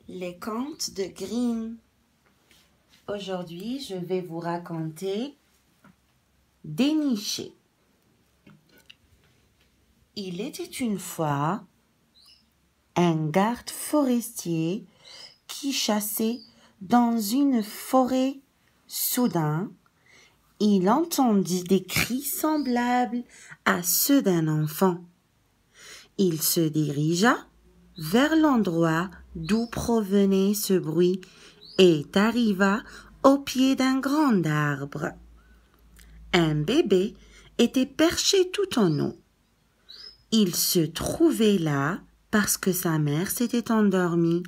Les contes de Grimm. Aujourd'hui, je vais vous raconter Déniché. Il était une fois un garde forestier qui chassait dans une forêt. Soudain, il entendit des cris semblables à ceux d'un enfant. Il se dirigea vers l'endroit d'où provenait ce bruit et arriva au pied d'un grand arbre. Un bébé était perché tout en haut. Il se trouvait là parce que sa mère s'était endormie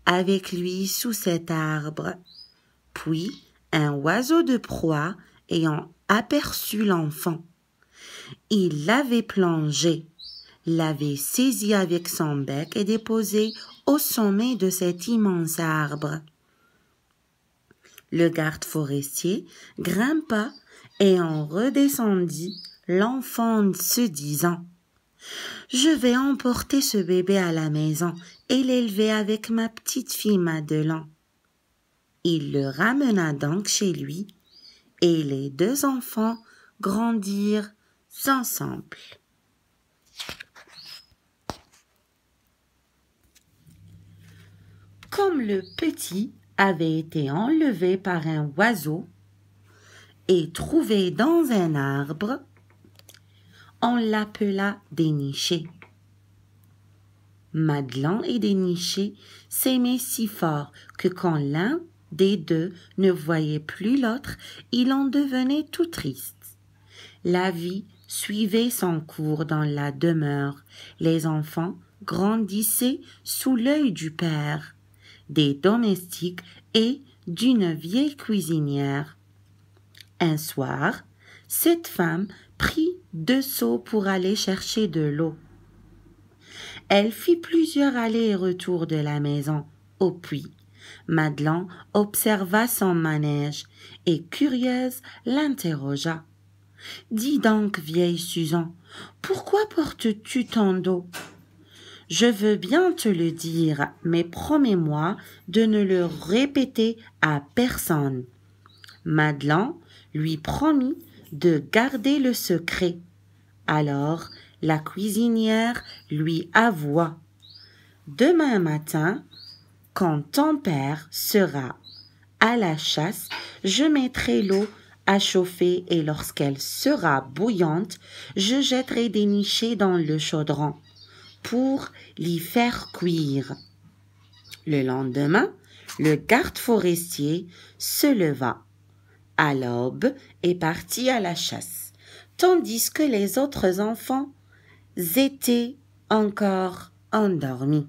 avec lui sous cet arbre. Puis, un oiseau de proie ayant aperçu l'enfant, il l'avait plongé, l'avait saisi avec son bec et déposé au sommet de cet immense arbre. Le garde forestier grimpa et en redescendit, l'enfant se disant « Je vais emporter ce bébé à la maison et l'élever avec ma petite fille Madelon. » Il le ramena donc chez lui et les deux enfants grandirent ensemble. Comme le petit avait été enlevé par un oiseau et trouvé dans un arbre, on l'appela Déniché. Madelon et Déniché s'aimaient si fort que quand l'un des deux ne voyait plus l'autre, il en devenait tout triste. La vie suivait son cours dans la demeure. Les enfants grandissaient sous l'œil du père, des domestiques et d'une vieille cuisinière. Un soir, cette femme prit 2 seaux pour aller chercher de l'eau. Elle fit plusieurs allers et retours de la maison au puits. Madelon observa son manège et, curieuse, l'interrogea. « Dis donc, vieille Susan, pourquoi portes-tu tant d'eau ?»« Je veux bien te le dire, mais promets-moi de ne le répéter à personne. » Madelon lui promit de garder le secret. Alors la cuisinière lui avoua « Demain matin, quand ton père sera à la chasse, je mettrai l'eau à chauffer et lorsqu'elle sera bouillante, je jetterai Déniché dans le chaudron pour l'y faire cuire. » Le lendemain, le garde forestier se leva à l'aube et partit à la chasse, tandis que les autres enfants étaient encore endormis.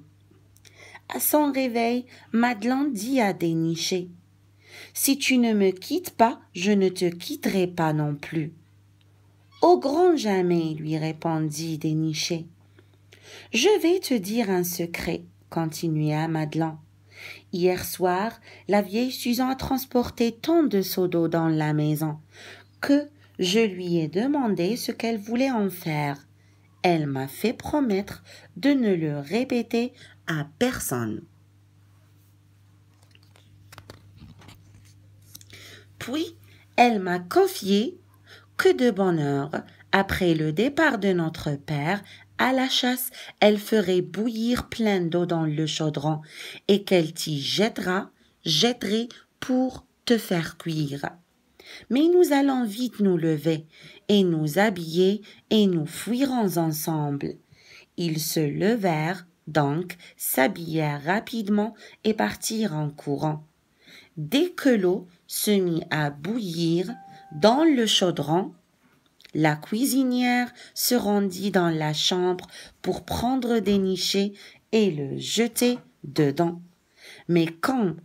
À son réveil, Madelon dit à Déniché « Si tu ne me quittes pas, je ne te quitterai pas non plus. »« Au grand jamais, lui répondit Déniché. »« Je vais te dire un secret, continua Madelon. Hier soir, la vieille Susan a transporté tant de seaux d'eau dans la maison que je lui ai demandé ce qu'elle voulait en faire. Elle m'a fait promettre de ne le répéter à personne. Puis, elle m'a confié que de bonne heure, après le départ de notre père à la chasse, elle ferait bouillir plein d'eau dans le chaudron et qu'elle t'y jetterait pour te faire cuire. Mais nous allons vite nous lever et nous habiller et nous fuirons ensemble. » Ils se levèrent donc, s'habillèrent rapidement et partirent en courant. Dès que l'eau se mit à bouillir dans le chaudron, la cuisinière se rendit dans la chambre pour prendre Déniché et le jeter dedans. Mais quand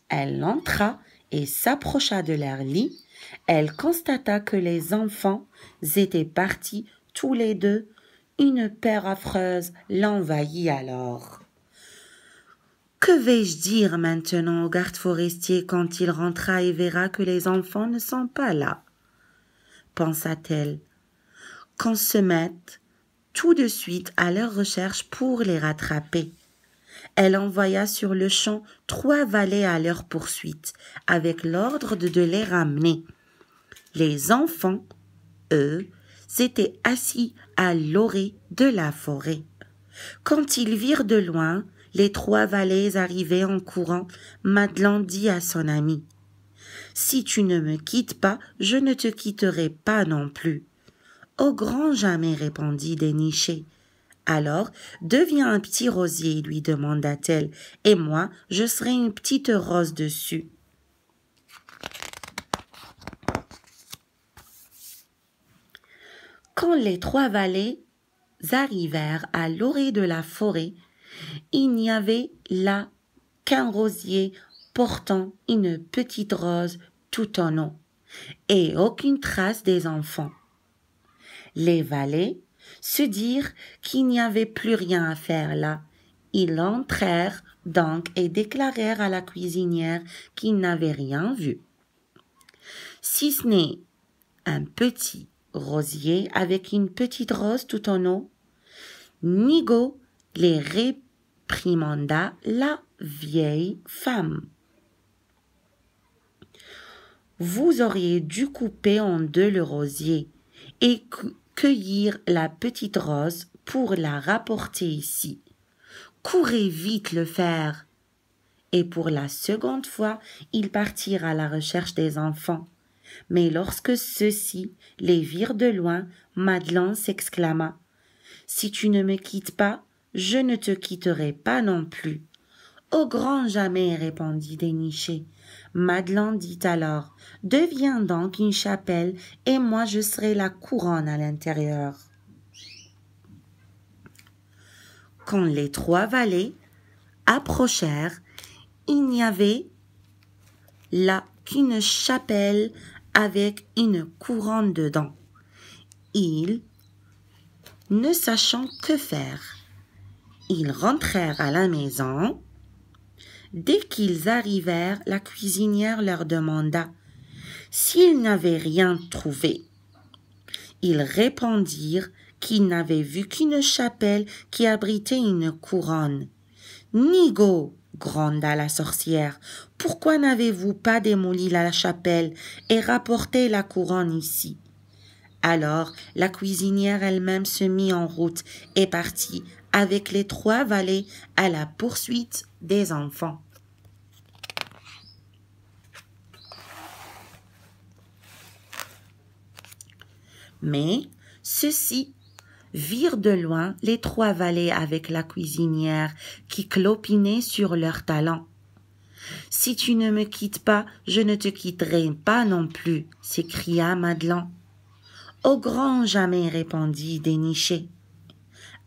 elle entra et s'approcha de leur lit, elle constata que les enfants étaient partis tous les deux. Une peur affreuse l'envahit alors. « Que vais-je dire maintenant au garde forestier quand il rentrera et verra que les enfants ne sont pas là ?» pensa-t-elle. « Qu'on se mette tout de suite à leur recherche pour les rattraper. » Elle envoya sur le champ 3 valets à leur poursuite, avec l'ordre de les ramener. Les enfants, eux, s'étaient assis à l'orée de la forêt. Quand ils virent de loin les 3 valets arriver en courant, Madelon dit à son ami: « Si tu ne me quittes pas, je ne te quitterai pas non plus. »« Au grand jamais, répondit Déniché. »« Alors, deviens un petit rosier, lui demanda-t-elle, et moi, je serai une petite rose dessus. » Quand les 3 valets arrivèrent à l'orée de la forêt, il n'y avait là qu'un rosier portant une petite rose tout en haut, et aucune trace des enfants. Les valets se dirent qu'il n'y avait plus rien à faire là. Ils entrèrent donc et déclarèrent à la cuisinière qu'ils n'avaient rien vu, si ce n'est un petit rosier avec une petite rose tout en haut. Nigaud les réprimanda la vieille femme. Vous auriez dû couper en 2 le rosier et cueillir la petite rose pour la rapporter ici. Courez vite le faire. Et pour la seconde fois, ils partirent à la recherche des enfants. Mais lorsque ceux-ci les virent de loin, Madelon s'exclama: « Si tu ne me quittes pas, je ne te quitterai pas non plus. »« Au grand jamais, répondit Déniché. Madelon dit alors: « Deviens donc une chapelle, et moi je serai la couronne à l'intérieur. » Quand les 3 valets approchèrent, il n'y avait là qu'une chapelle avec une couronne dedans. Ils, ne sachant que faire, ils rentrèrent à la maison. Dès qu'ils arrivèrent, la cuisinière leur demanda s'ils n'avaient rien trouvé. Ils répondirent qu'ils n'avaient vu qu'une chapelle qui abritait une couronne. « Nigaud !» gronda la sorcière, « pourquoi n'avez-vous pas démoli la chapelle et rapporté la couronne ici ?» Alors la cuisinière elle-même se mit en route et partit avec les 3 valets à la poursuite des enfants. Mais ceux-ci virent de loin les 3 valets avec la cuisinière qui clopinaient sur leurs talons. « Si tu ne me quittes pas, je ne te quitterai pas non plus, » s'écria Madelon. « Au grand jamais, répondit Déniché. »«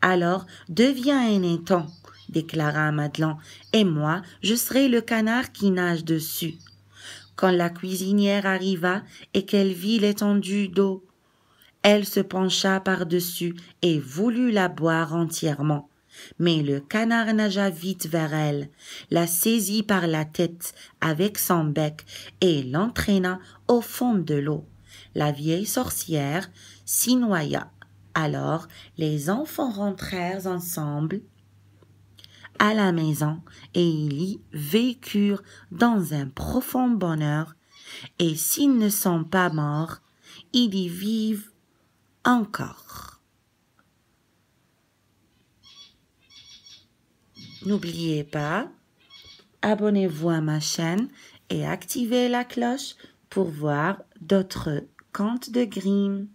Alors, deviens un étang, » déclara Madelon, « et moi, je serai le canard qui nage dessus. » Quand la cuisinière arriva et qu'elle vit l'étendue d'eau, elle se pencha par-dessus et voulut la boire entièrement. Mais le canard nagea vite vers elle, la saisit par la tête avec son bec et l'entraîna au fond de l'eau. La vieille sorcière s'y noya. Alors les enfants rentrèrent ensemble à la maison et ils y vécurent dans un profond bonheur, et s'ils ne sont pas morts, ils y vivent encore. N'oubliez pas, abonnez-vous à ma chaîne et activez la cloche pour voir d'autres contes de Grimm.